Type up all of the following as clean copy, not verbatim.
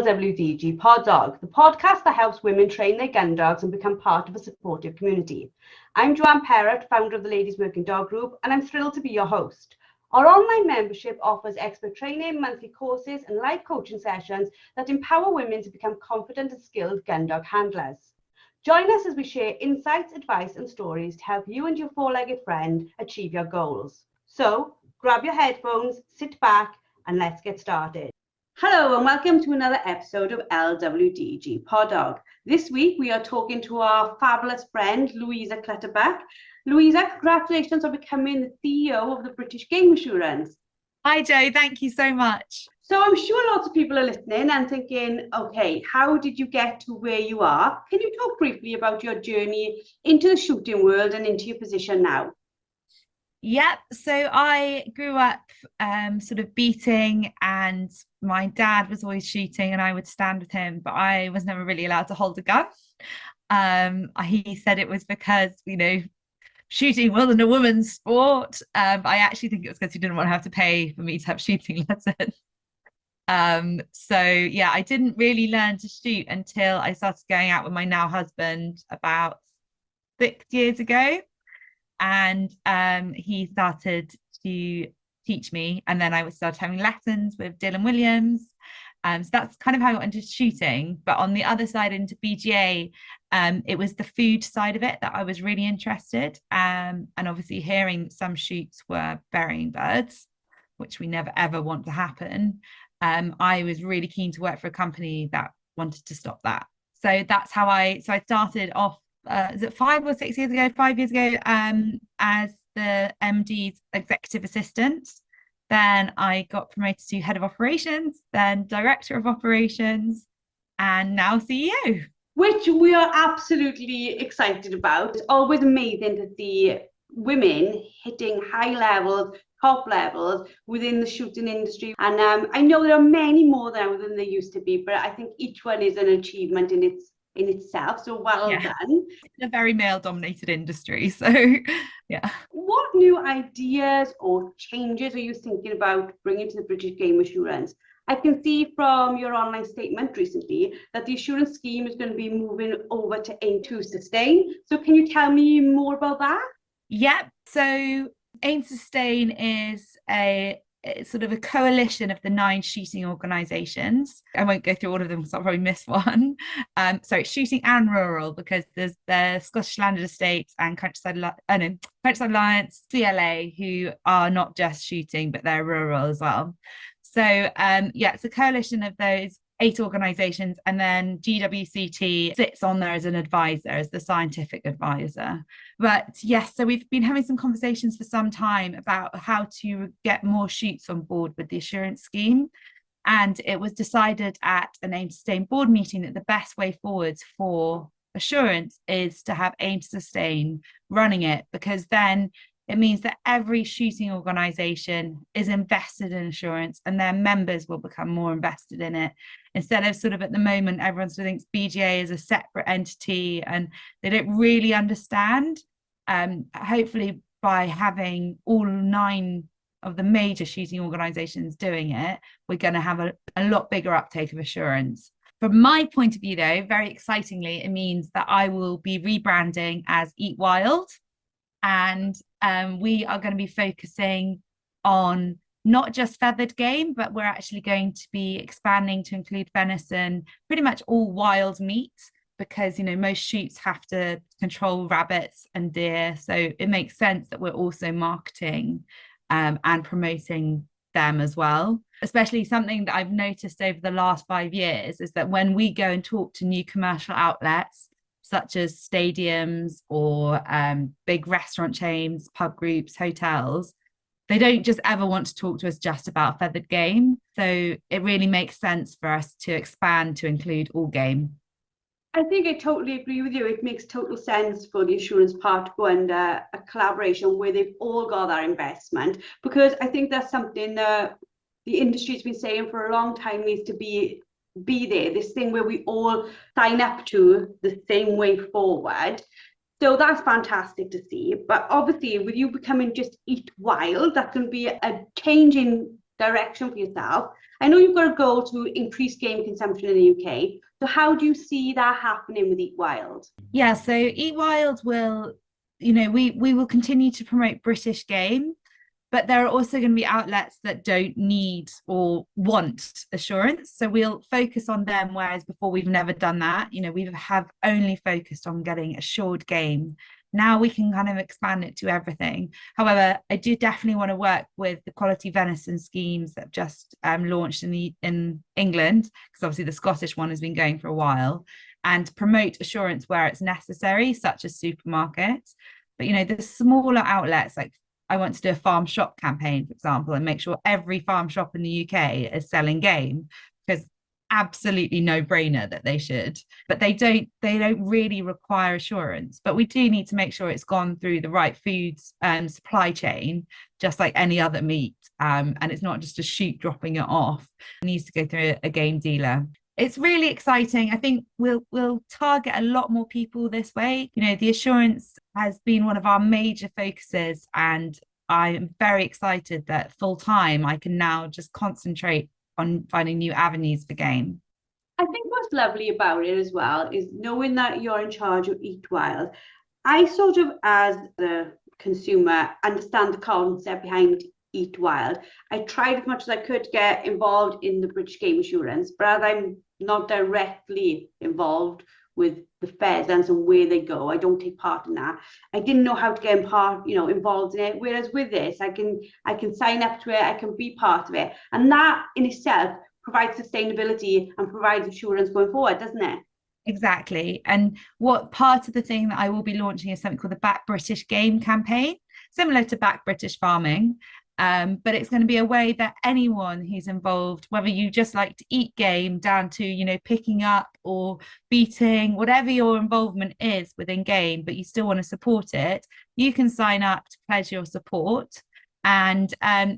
LWDG Pod Dog, the podcast that helps women train their gun dogs and become part of a supportive community. I'm Joanne Perrott, founder of the Ladies Working Dog Group, and I'm thrilled to be your host. Our online membership offers expert training, monthly courses, and live coaching sessions that empower women to become confident and skilled gun dog handlers. Join us as we share insights, advice, and stories to help you and your four-legged friend achieve your goals. So, grab your headphones, sit back, and let's get started. Hello and welcome to another episode of LWDG Pod Dog. This week we are talking to our fabulous friend Louisa Clutterbuck. Louisa, congratulations on becoming the CEO of the British Game Assurance. Hi Jo, thank you so much. So I'm sure lots of people are listening and thinking, okay, how did you get to where you are? Can you talk briefly about your journey into the shooting world and into your position now? Yep, so I grew up sort of beating, and my dad was always shooting and I would stand with him, but I was never really allowed to hold a gun. He said it was because, shooting wasn't a woman's sport. I actually think it was because he didn't want to have to pay for me to have shooting lessons. I didn't really learn to shoot until I started going out with my now husband about 6 years ago. And he started to teach me, and then I started having lessons with Dylan Williams. So that's kind of how I got into shooting. But on the other side, into BGA, it was the food side of it that I was really interested. And obviously hearing some shoots were burying birds, which we never ever want to happen. I was really keen to work for a company that wanted to stop that. So that's how I started off. Is it 5 or 6 years ago, 5 years ago, as the MD's executive assistant. Then I got promoted to head of operations, then director of operations, and now CEO. Which we are absolutely excited about. It's always amazing to see women hitting high levels, top levels within the shooting industry. And I know there are many more now than there used to be, but I think each one is an achievement in itself, so well done. It's a very male-dominated industry, so yeah. What new ideas or changes are you thinking about bringing to the British Game Assurance? I can see from your online statement recently that the assurance scheme is going to be moving over to aim to sustain. So can you tell me more about that? Yep. So aim to sustain is it's sort of a coalition of the 9 shooting organisations. I won't go through all of them because I'll probably miss one. Shooting and rural, because there's the Scottish Landed Estates and Countryside Alliance, CLA, who are not just shooting, but they're rural as well. So it's a coalition of those 8 organisations, and then GWCT sits on there as an advisor, as the scientific advisor. But yes, so we've been having some conversations for some time about how to get more shoots on board with the assurance scheme. And it was decided at an Aim to Sustain board meeting that the best way forwards for assurance is to have Aim to Sustain running it, because then it means that every shooting organisation is invested in assurance and their members will become more invested in it. Instead of sort of at the moment, everyone sort of thinks BGA is a separate entity and they don't really understand. Hopefully by having all 9 of the major shooting organisations doing it, we're going to have a lot bigger uptake of assurance. From my point of view though, very excitingly, it means that I will be rebranding as Eat Wild. And we are going to be focusing on not just feathered game, but we're actually going to be expanding to include venison, pretty much all wild meat, because most shoots have to control rabbits and deer. So it makes sense that we're also marketing and promoting them as well. Especially something that I've noticed over the last 5 years is that when we go and talk to new commercial outlets, such as stadiums or big restaurant chains, pub groups, hotels, they don't just ever want to talk to us just about feathered game. So it really makes sense for us to expand to include all game. I think I totally agree with you. It makes total sense for the assurance part to go under a collaboration where they've all got that investment, because I think that's something the industry's been saying for a long time needs to be there, this thing where we all sign up to the same way forward. So that's fantastic to see. But obviously with you becoming just Eat Wild, that's going to be a change in direction for yourself. I know you've got a goal to increase game consumption in the UK. So how do you see that happening with Eat Wild? Yeah, so Eat Wild will, we will continue to promote British game, but there are also going to be outlets that don't need or want assurance. So we'll focus on them, whereas before we've never done that. We have only focused on getting assured game. Now we can kind of expand it to everything. However, I do definitely want to work with the quality venison schemes that have just launched in England, because obviously the Scottish one has been going for a while, and promote assurance where it's necessary, such as supermarkets. But the smaller outlets, like I want to do a farm shop campaign, for example, and make sure every farm shop in the UK is selling game, because absolutely no brainer that they should, but they don't really require assurance. But we do need to make sure it's gone through the right foods supply chain, just like any other meat, and it's not just a shoot dropping it off. It needs to go through a game dealer. It's really exciting. I think we'll target a lot more people this way. The assurance has been one of our major focuses, and I'm very excited that full time I can now just concentrate on finding new avenues for game. I think what's lovely about it as well is knowing that you're in charge of Eat Wild. I sort of, as the consumer, understand the concept behind Eat Wild. I tried as much as I could to get involved in the British Game Assurance, but as I'm not directly involved with the pheasants and where they go, I don't take part in that. I didn't know how to get involved in it. Whereas with this, I can sign up to it, I can be part of it, and that in itself provides sustainability and provides assurance going forward, doesn't it? Exactly. And what part of the thing that I will be launching is something called the Back British Game campaign, similar to Back British Farming. But it's going to be a way that anyone who's involved, whether you just like to eat game down to, picking up or beating, whatever your involvement is within game, but you still want to support it, you can sign up to pledge your support. And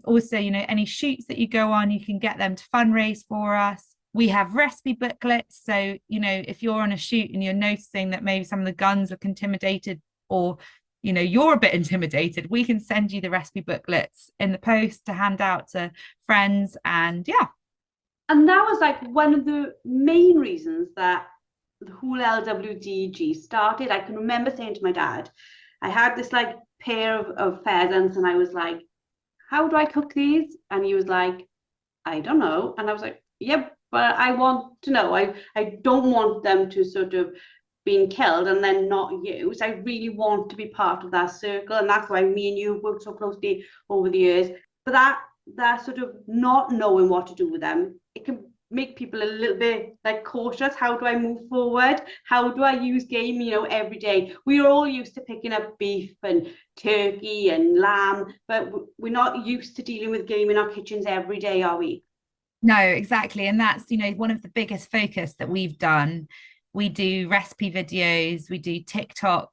also, any shoots that you go on, you can get them to fundraise for us. We have recipe booklets. So, if you're on a shoot and you're noticing that maybe some of the guns look intimidated, or you're a bit intimidated, we can send you the recipe booklets in the post to hand out to friends. And yeah. And that was like one of the main reasons that the whole LWDG started. I can remember saying to my dad, I had this like pair of pheasants, and I was like, how do I cook these? And he was like, I don't know. And I was like, yep, but I want to know. I don't want them to sort of being killed and then not used. I really want to be part of that circle, and that's why me and you have worked so closely over the years. But that sort of not knowing what to do with them, it can make people a little bit like cautious. How do I move forward? How do I use game, every day? We're all used to picking up beef and turkey and lamb, but we're not used to dealing with game in our kitchens every day, are we? No, exactly. And that's, one of the biggest focus that we've done. We do recipe videos, we do TikToks.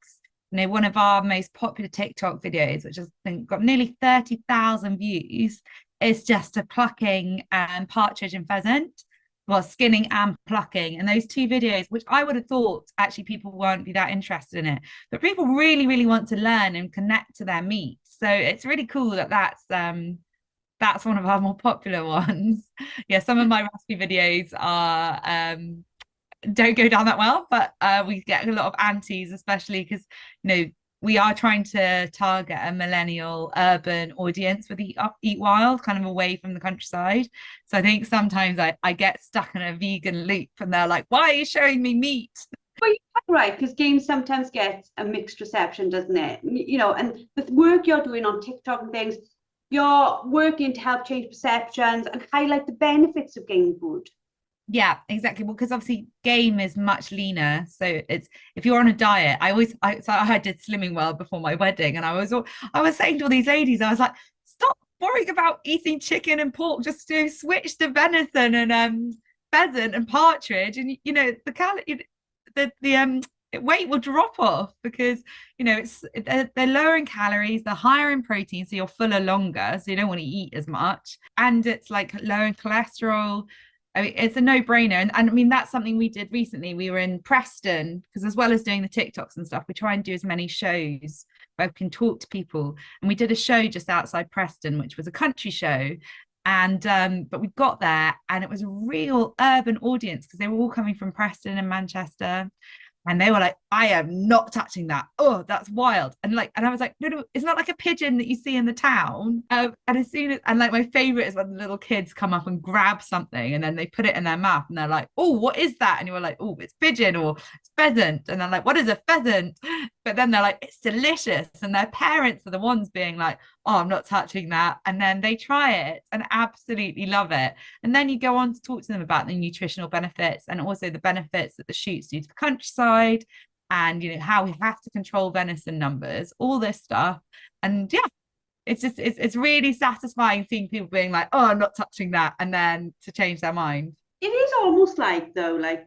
One of our most popular TikTok videos, which has got nearly 30,000 views, is just a plucking partridge and pheasant, well, skinning and plucking. And those two videos, which I would have thought actually people won't be that interested in it, but people really, really want to learn and connect to their meat. So it's really cool that that's one of our more popular ones. Yeah, some of my recipe videos are don't go down that well, but we get a lot of antis, especially because we are trying to target a millennial urban audience with Eat Wild, kind of away from the countryside. So I think sometimes I get stuck in a vegan loop, and they're like, why are you showing me meat? Well, you're right, because games sometimes get a mixed reception, doesn't it? And the work you're doing on TikTok and things, you're working to help change perceptions and highlight the benefits of game food. Yeah, exactly. Well, because obviously game is much leaner. So it's, if you're on a diet, I did Slimming World before my wedding, and I was saying to all these ladies, I was like, stop worrying about eating chicken and pork, just to switch to venison and pheasant and partridge, and the calorie, the weight will drop off, because they're lower in calories, they're higher in protein, so you're fuller longer, so you don't want to eat as much, and it's like low in cholesterol. I mean, it's a no-brainer. And I mean, that's something we did recently. We were in Preston, because as well as doing the TikToks and stuff, we try and do as many shows where we can talk to people. And we did a show just outside Preston, which was a country show. And but we got there and it was a real urban audience because they were all coming from Preston and Manchester. And they were like, I am not touching that. Oh, that's wild. And like, and I was like, no, no, it's not like a pigeon that you see in the town. And as soon as, and like, my favorite is when the little kids come up and grab something and then they put it in their mouth and they're like, oh, what is that? And you were like, oh, it's pigeon or it's pheasant. And they're like, what is a pheasant? But then they're like, it's delicious. And their parents are the ones being like, oh, I'm not touching that. And then they try it and absolutely love it. And then you go on to talk to them about the nutritional benefits and also the benefits that the shoots do to the countryside, and how we have to control venison numbers, all this stuff. And yeah, it's really satisfying seeing people being like, oh, I'm not touching that, and then to change their mind. It is almost like, though, like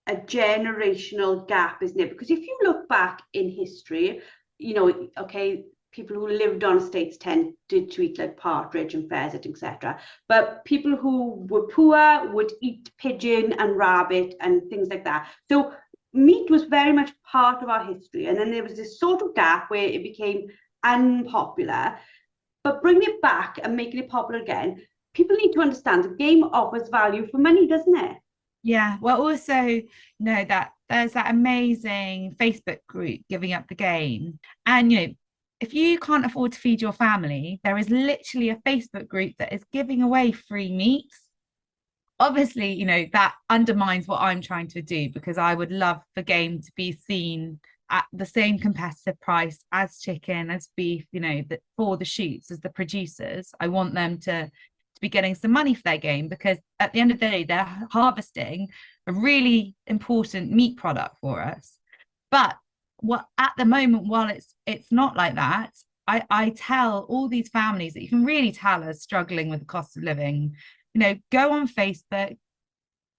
a generational gap, isn't it? Because if you look back in history, okay, people who lived on estates tended to eat like partridge and pheasant, etc. But people who were poor would eat pigeon and rabbit and things like that. So meat was very much part of our history. And then there was this sort of gap where it became unpopular. But bringing it back and making it popular again, people need to understand the game offers value for money, doesn't it? Yeah, well, also know that there's that amazing Facebook group, Giving Up the Game. And if you can't afford to feed your family, there is literally a Facebook group that is giving away free meat. Obviously, that undermines what I'm trying to do, because I would love for game to be seen at the same competitive price as chicken, as beef, that for the shoots, as the producers. I want them to be getting some money for their game, because at the end of the day, they're harvesting a really important meat product for us. But what at the moment, while it's not like that, I tell all these families that you can really tell are struggling with the cost of living, go on Facebook,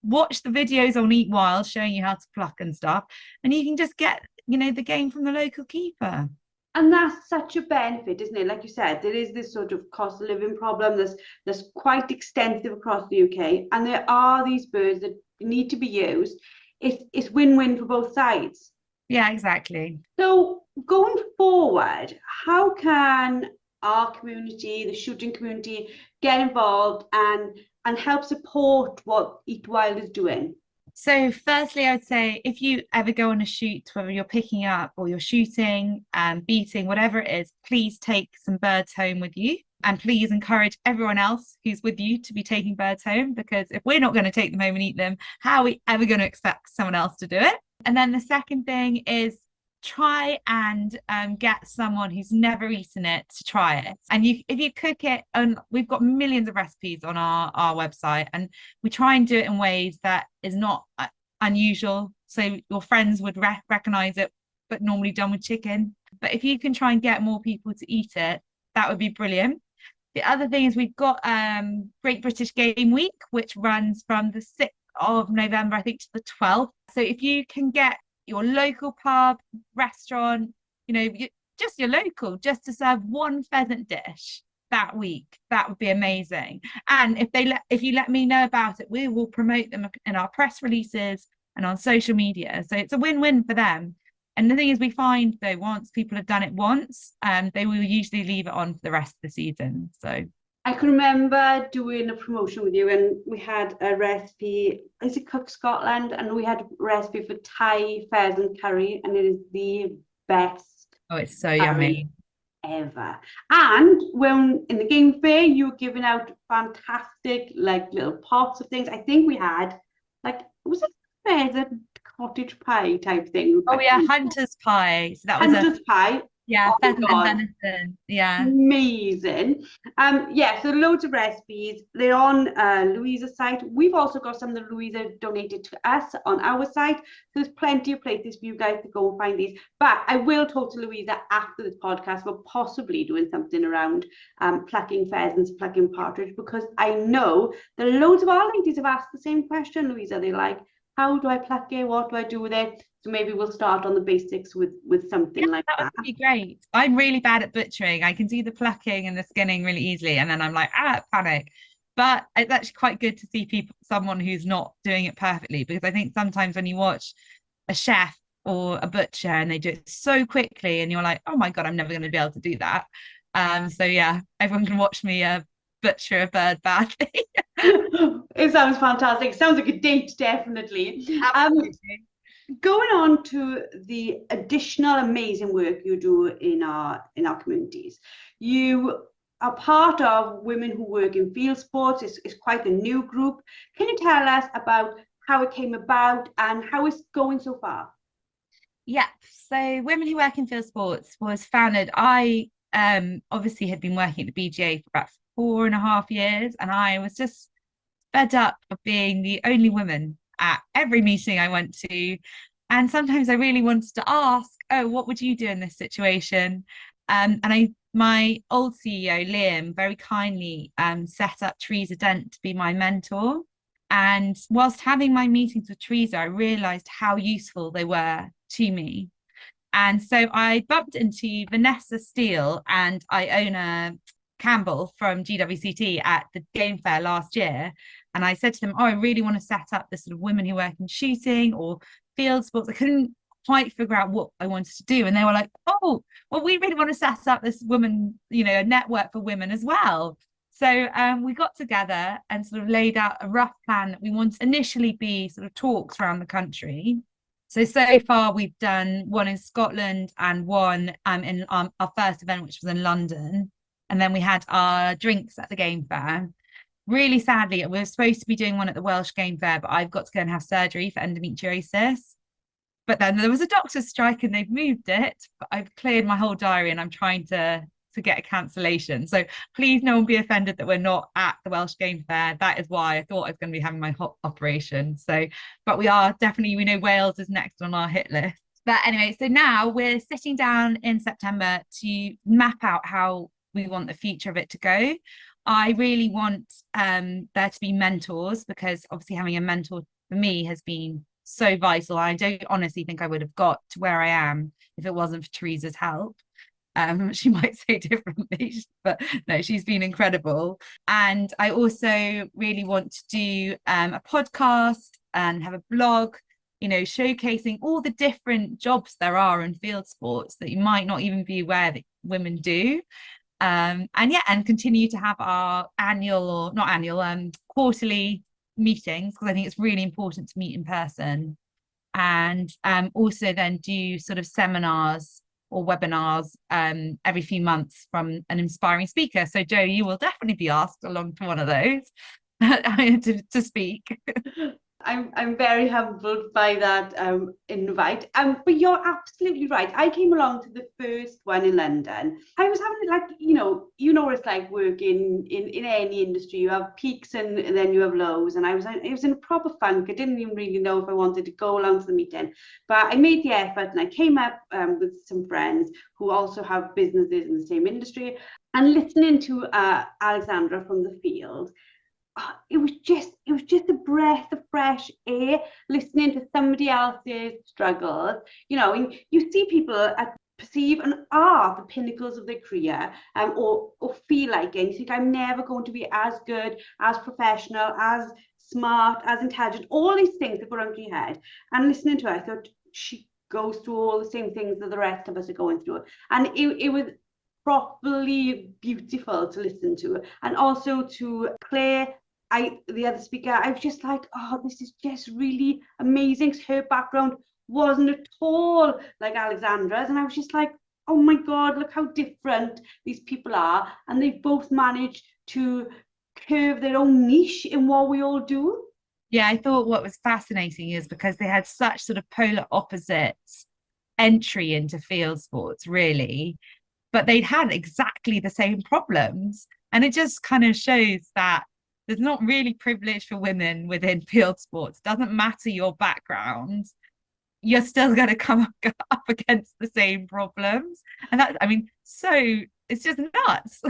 watch the videos on Eat Wild showing you how to pluck and stuff, and you can just get the game from the local keeper. And that's such a benefit, isn't it? Like you said, there is this sort of cost of living problem that's quite extensive across the UK, and there are these birds that need to be used. It's win-win for both sides. Yeah, exactly. So going forward, how can our community, the shooting community, get involved and help support what Eat Wild is doing? So firstly, I would say if you ever go on a shoot, whether you're picking up or you're shooting and beating, whatever it is, please take some birds home with you. And please encourage everyone else who's with you to be taking birds home, because if we're not going to take them home and eat them, how are we ever going to expect someone else to do it? And then the second thing is try and get someone who's never eaten it to try it. And if you cook it, and we've got millions of recipes on our website, and we try and do it in ways that is not unusual, so your friends would recognize it, but normally done with chicken. But if you can try and get more people to eat it, that would be brilliant. The other thing is we've got Great British Game Week, which runs from the 6th of November, I think, to the 12th. So if you can get your local pub, restaurant, just your local, just to serve one pheasant dish that week, that would be amazing. And if you let me know about it, we will promote them in our press releases and on social media. So it's a win-win for them. And the thing is, we find, though, once people have done it once, they will usually leave it on for the rest of the season. So I can remember doing a promotion with you, and we had a recipe, is it Cook Scotland? And we had a recipe for Thai pheasant curry, and it is the best. Oh, it's so yummy. Ever. And when in the game fair, you were giving out fantastic, like, little pots of things. I think we had, like, was it pheasant cottage pie type thing? Oh, yeah, hunter's pie. So that was hunter's pie. Yeah, oh pheasant and venison. Yeah. Amazing. Yeah, so loads of recipes. They're on Louisa's site. We've also got some that Louisa donated to us on our site. So there's plenty of places for you guys to go and find these. But I will talk to Louisa after this podcast about possibly doing something around plucking pheasants, plucking partridge, because I know that loads of our ladies have asked the same question, Louisa. They're like, how do I pluck it? What do I do with it? So maybe we'll start on the basics with something like that. That would be great. I'm really bad at butchering. I can do the plucking and the skinning really easily, and then I'm like, panic. But it's actually quite good to see someone who's not doing it perfectly, because I think sometimes when you watch a chef or a butcher and they do it so quickly, and you're like, oh my God, I'm never going to be able to do that. So yeah, everyone can watch me butcher a bird badly. It sounds fantastic. Sounds like a date, definitely. Absolutely. Going on to the additional amazing work you do in our communities, you are part of Women Who Work in Field Sports. It's quite a new group. Can you tell us about how it came about and how it's going so far? Yeah, so Women Who Work in Field Sports was founded. I obviously had been working at the BGA for about 4.5 years, and I was just fed up of being the only woman at every meeting I went to. And sometimes I really wanted to ask, oh, what would you do in this situation? My old CEO, Liam, very kindly set up Teresa Dent to be my mentor. And whilst having my meetings with Teresa, I realized how useful they were to me. And so I bumped into Vanessa Steele and Iona Campbell from GWCT at the game fair last year. And I said to them, oh, I really want to set up this sort of women who work in shooting or field sports. I couldn't quite figure out what I wanted to do. And they were like, oh, well, we really want to set up this woman, a network for women as well. So we got together and sort of laid out a rough plan that we wanted to initially be sort of talks around the country. So far we've done one in Scotland and one in our first event, which was in London. And then we had our drinks at the game fair. Really sadly, we were supposed to be doing one at the Welsh Game Fair, but I've got to go and have surgery for endometriosis. But then there was a doctor's strike and they've moved it. But I've cleared my whole diary and I'm trying to get a cancellation. So please no one be offended that we're not at the Welsh Game Fair. That is why I thought I was going to be having my operation. So, but we are definitely, we know Wales is next on our hit list. But anyway, so now we're sitting down in September to map out how we want the future of it to go. I really want there to be mentors, because obviously having a mentor for me has been so vital. I don't honestly think I would have got to where I am if it wasn't for Teresa's help. She might say differently, but no, she's been incredible. And I also really want to do a podcast and have a blog, showcasing all the different jobs there are in field sports that you might not even be aware that women do. And continue to have our quarterly meetings, because I think it's really important to meet in person. And also then do sort of seminars or webinars every few months from an inspiring speaker. So Jo, you will definitely be asked along to one of those to speak. I'm very humbled by that invite. But you're absolutely right. I came along to the first one in London. I was having what it's like working in any industry. You have peaks and then you have lows. And I was in a proper funk. I didn't even really know if I wanted to go along to the meeting. But I made the effort and I came up with some friends who also have businesses in the same industry. And listening to Alexandra from the field, it was just a breath of fresh air listening to somebody else's struggles. And you see people perceive and are the pinnacles of their career, or feel like it. And you think, I'm never going to be as good, as professional, as smart, as intelligent, all these things that go around your head. And listening to her, I thought, she goes through all the same things that the rest of us are going through. And it was properly beautiful to listen to. And also to Claire, the other speaker, I was just like, oh, this is just really amazing. Her background wasn't at all like Alexandra's, and I was just like, oh my God, look how different these people are, and they've both managed to curve their own niche in what we all do. Yeah, I thought what was fascinating is because they had such sort of polar opposites entry into field sports, really, but they'd had exactly the same problems. And it just kind of shows that there's not really privilege for women within field sports. It doesn't matter your background, you're still going to come up against the same problems. And that's, so it's just nuts.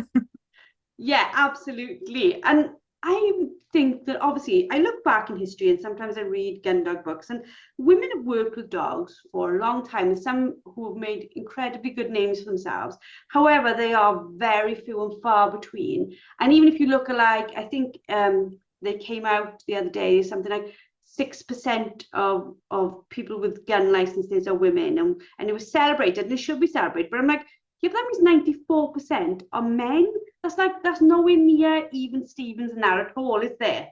Yeah, absolutely. And I think that obviously I look back in history and sometimes I read Gundog books, and women have worked with dogs for a long time, and some who have made incredibly good names for themselves. However, they are very few and far between. And even if you look alike, I think they came out the other day, something like 6% of people with gun licenses are women, and it was celebrated, and it should be celebrated. But I'm like, Yeah, but that means 94% are men. That's nowhere near even Stevens and at all, is there?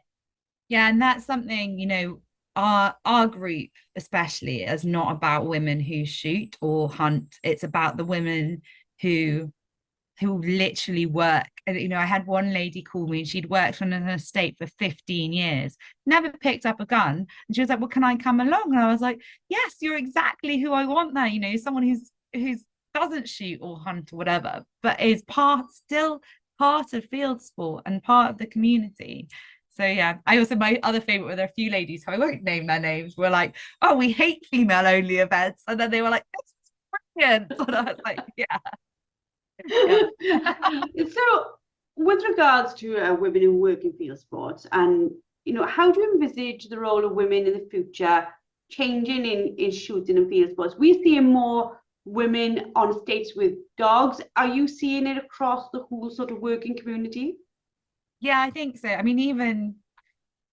Yeah, and that's something, our group especially is not about women who shoot or hunt. It's about the women who literally work. And I had one lady call me and she'd worked on an estate for 15 years, never picked up a gun. And she was like, well, can I come along? And I was like, yes, you're exactly who I want there. Someone who's doesn't shoot or hunt or whatever, but is still part of field sport and part of the community. So yeah, I also, my other favorite were there a few ladies who I won't name their names were like, oh, we hate female only events. And then they were like, this is brilliant. And I was like, yeah. So, with regards to women who work in field sports, and how do you envisage the role of women in the future changing in shooting and field sports? We're seeing more women on estates with dogs. Are you seeing it across the whole sort of working community? Yeah, I think so. I mean, even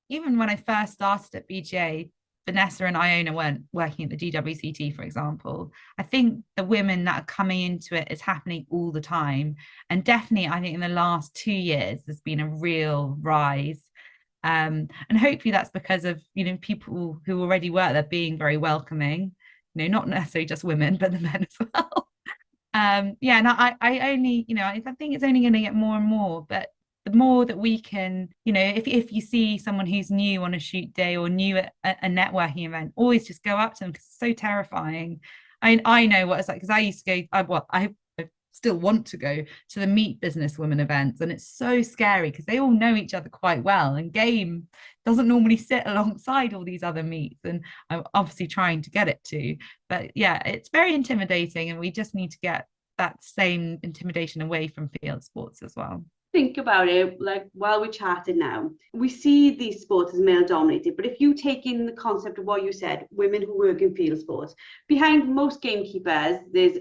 when I first started at BGA, Vanessa and Iona weren't working at the GWCT, for example. I think the women that are coming into it is happening all the time. And definitely, I think in the last 2 years, there's been a real rise. And hopefully that's because of, people who already work there being very welcoming, not necessarily just women, but the men as well. Yeah, and I only, I think it's only going to get more and more, but the more that we can, if you see someone who's new on a shoot day or new at a networking event, always just go up to them because it's so terrifying. I know what it's like because I used to go, I still want to go to the meet businesswomen events, and it's so scary because they all know each other quite well, and game doesn't normally sit alongside all these other meets, and I'm obviously trying to get it to, but yeah, it's very intimidating, and we just need to get that same intimidation away from field sports as well. Think about it, like while we're chatting now, we see these sports as male dominated, but if you take in the concept of what you said, women who work in field sports, behind most gamekeepers there's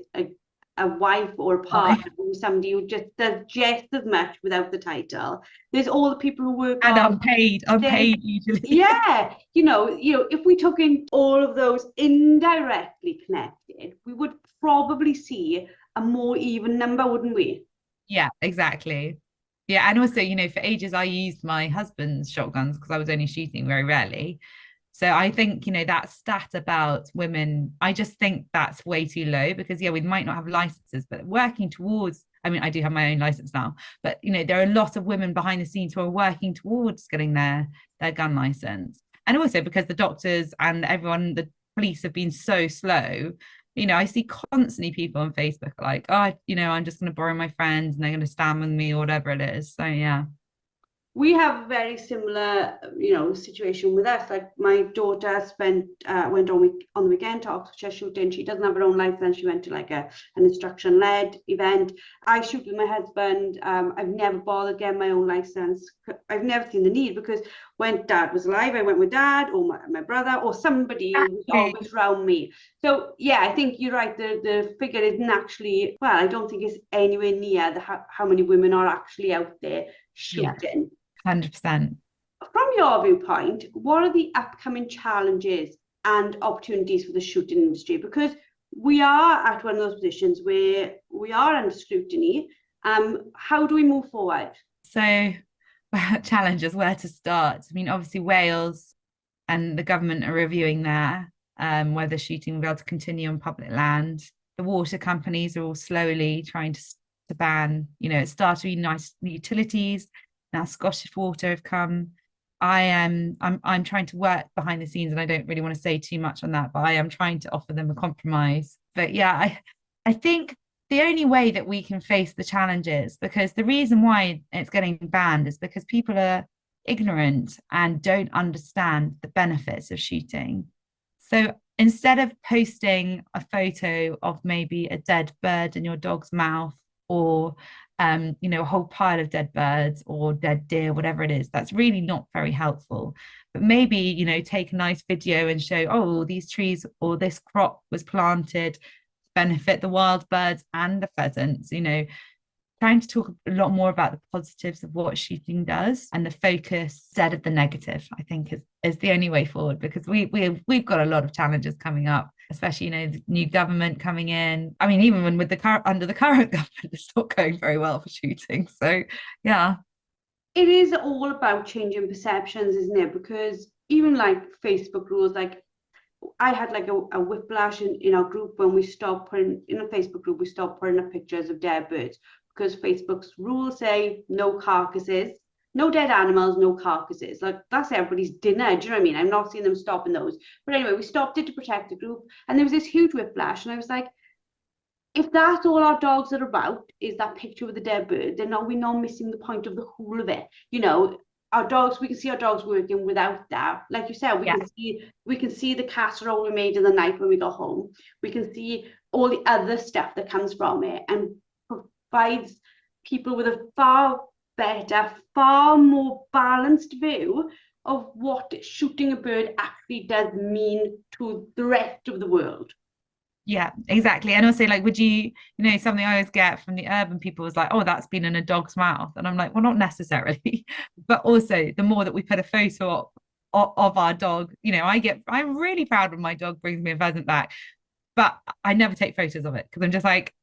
a wife or a partner, somebody who just does just as much without the title. There's all the people who work and on unpaid usually. Yeah, if we took in all of those indirectly connected, we would probably see a more even number, wouldn't we? Yeah, exactly. Yeah, and also, for ages I used my husband's shotguns because I was only shooting very rarely. So I think, that stat about women, I just think that's way too low because, yeah, we might not have licenses, but working towards, I mean, I do have my own license now, but, there are a lot of women behind the scenes who are working towards getting their gun license. And also because the doctors and everyone, the police have been so slow. I see constantly people on Facebook like, oh, I'm just going to borrow my friends and they're going to stand with me or whatever it is. So, yeah. We have a very similar, situation with us. Like my daughter went on the weekend talks, which I shooting. She doesn't have her own license. She went to like an instruction-led event. I shoot with my husband. I've never bothered getting my own license. I've never seen the need because when Dad was alive, I went with Dad or my brother or somebody who was always around me. So yeah, I think you're right. The figure isn't actually, well, I don't think it's anywhere near how many women are actually out there shooting. Yeah. 100%. From your viewpoint, what are the upcoming challenges and opportunities for the shooting industry? Because we are at one of those positions where we are under scrutiny. How do we move forward? So, challenges, where to start? I mean, obviously, Wales and the government are reviewing whether shooting will be able to continue on public land. The water companies are all slowly trying to ban, it started with nice utilities. Now Scottish Water have come. I'm trying to work behind the scenes, and I don't really want to say too much on that, but I am trying to offer them a compromise. But yeah, I think the only way that we can face the challenges, because the reason why it's getting banned is because people are ignorant and don't understand the benefits of shooting. So instead of posting a photo of maybe a dead bird in your dog's mouth or a whole pile of dead birds or dead deer, whatever it is, that's really not very helpful. But maybe, take a nice video and show, oh, these trees or this crop was planted to benefit the wild birds and the pheasants, trying to talk a lot more about the positives of what shooting does and the focus instead of the negative, I think is the only way forward, because we've got a lot of challenges coming up, especially, the new government coming in. I mean, even when with under the current government, it's not going very well for shooting. So yeah. It is all about changing perceptions, isn't it? Because even like Facebook rules, like I had like a whiplash in our group when we stopped putting in a Facebook group, we stopped putting up pictures of dead birds because Facebook's rules say no carcasses, no dead animals, no carcasses. Like that's everybody's dinner. Do you know what I mean? I'm not seeing them stopping those. But anyway, we stopped it to protect the group, and there was this huge whiplash, and I was like, if that's all our dogs are about, is that picture with the dead bird, then are we not missing the point of the whole of it? Our dogs, we can see our dogs working without that. Like you said, we can see the casserole we made in the night when we got home. We can see all the other stuff that comes from it and provides people with a far better, far more balanced view of what shooting a bird actually does mean to the rest of the world. Yeah, exactly. And also, like, would you, something I always get from the urban people is like, oh, that's been in a dog's mouth. And I'm like, well, not necessarily. But also, the more that we put a photo of our dog, I'm really proud when my dog brings me a pheasant back, but I never take photos of it because I'm just like,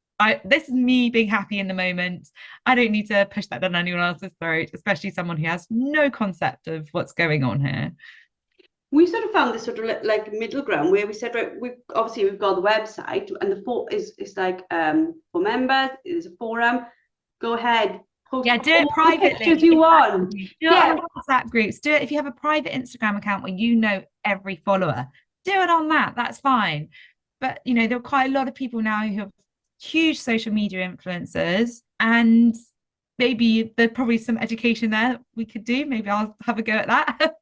this is me being happy in the moment. I don't need to push that down anyone else's throat, especially someone who has no concept of what's going on here. We sort of found this sort of like middle ground where we said, right, we've got the website, and it's like for members, it's a forum. Go ahead, post do it privately. Pictures you want. Do it on WhatsApp groups. Do it if you have a private Instagram account where every follower. Do it on that. That's fine. But there are quite a lot of people now who have huge social media influencers, and maybe there's probably some education there we could do. Maybe I'll have a go at that.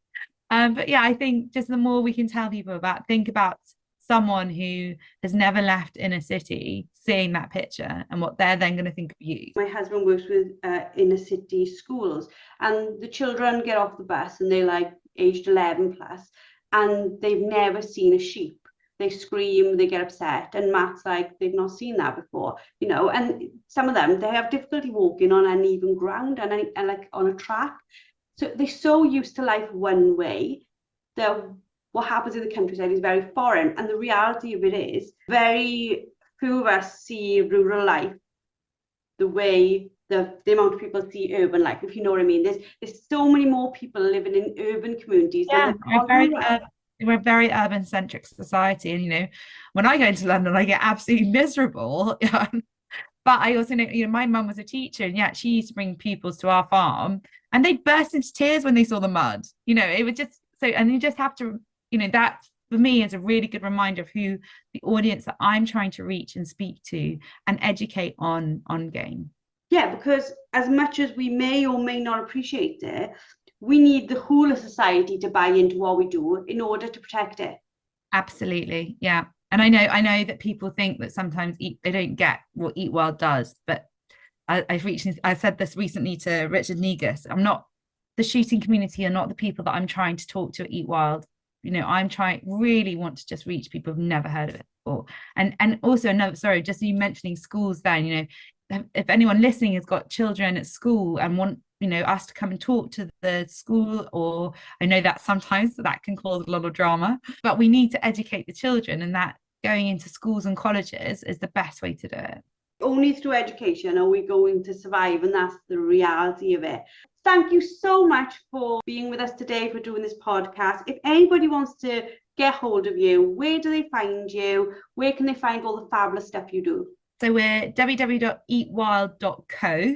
But yeah, I think just the more we can tell people think about someone who has never left inner city, seeing that picture and what they're then going to think of you. My husband works with inner city schools, and the children get off the bus and they're like aged 11 plus, and they've never seen a sheep. They scream, they get upset, and Matt's like, they've not seen that before, and some of them, they have difficulty walking on uneven ground and like on a track. So they're so used to life one way that what happens in the countryside is very foreign. And the reality of it is very few of us see rural life the way the amount of people see urban life, if you know what I mean. There's so many more people living in urban communities. Yeah, we're a very urban centric society. And, when I go into London, I get absolutely miserable. But I also know, my mum was a teacher, and yet she used to bring pupils to our farm, and they burst into tears when they saw the mud. It would just and you just have to, that for me is a really good reminder of who the audience that I'm trying to reach and speak to and educate on game. Yeah, because as much as we may or may not appreciate it, we need the whole of society to buy into what we do in order to protect it. Absolutely, yeah. And I know that people think that sometimes they don't get what Eat Wild does, but I said this recently to Richard Negus. I'm not, the shooting community are not the people that I'm trying to talk to at Eat Wild. Really want to just reach people who've never heard of it before. And also just you mentioning schools then, if anyone listening has got children at school and want us to come and talk to the school, or I know that sometimes that can cause a lot of drama, but we need to educate the children, and that going into schools and colleges is the best way to do it. Only through education are we going to survive, and that's the reality of it. Thank you so much for being with us today, for doing this podcast. If anybody wants to get hold of you, where do they find you? Where can they find all the fabulous stuff you do? So we're www.eatwild.co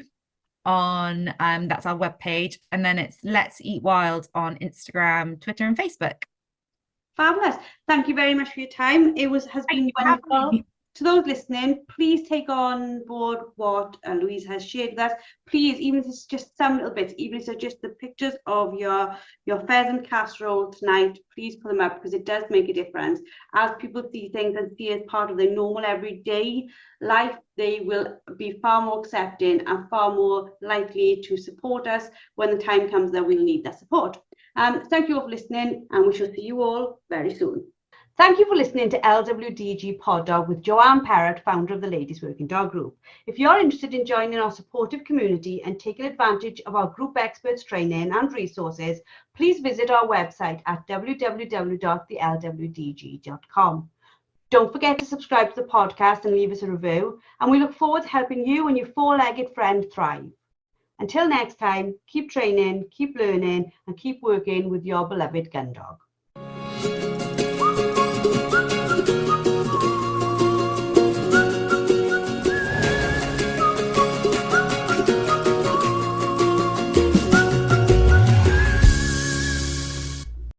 on that's our webpage, and then it's Let's Eat Wild on Instagram, Twitter, and Facebook. Fabulous. Thank you very much for your time. Has been wonderful. To those listening, please take on board what Louise has shared with us. Please, even if it's just some little bits, even if it's just the pictures of your pheasant casserole tonight, please put them up, because it does make a difference. As people see things and see as part of their normal everyday life, they will be far more accepting and far more likely to support us when the time comes that we'll need that support. Thank you all for listening, and we shall see you all very soon. Thank you for listening to LWDG Pod Dog with Joanne Parrott, founder of the Ladies Working Dog Group. If you're interested in joining our supportive community and taking advantage of our group experts training and resources, please visit our website at www.thelwdg.com. Don't forget to subscribe to the podcast and leave us a review, and we look forward to helping you and your four-legged friend thrive. Until next time, keep training, keep learning, and keep working with your beloved Gundog.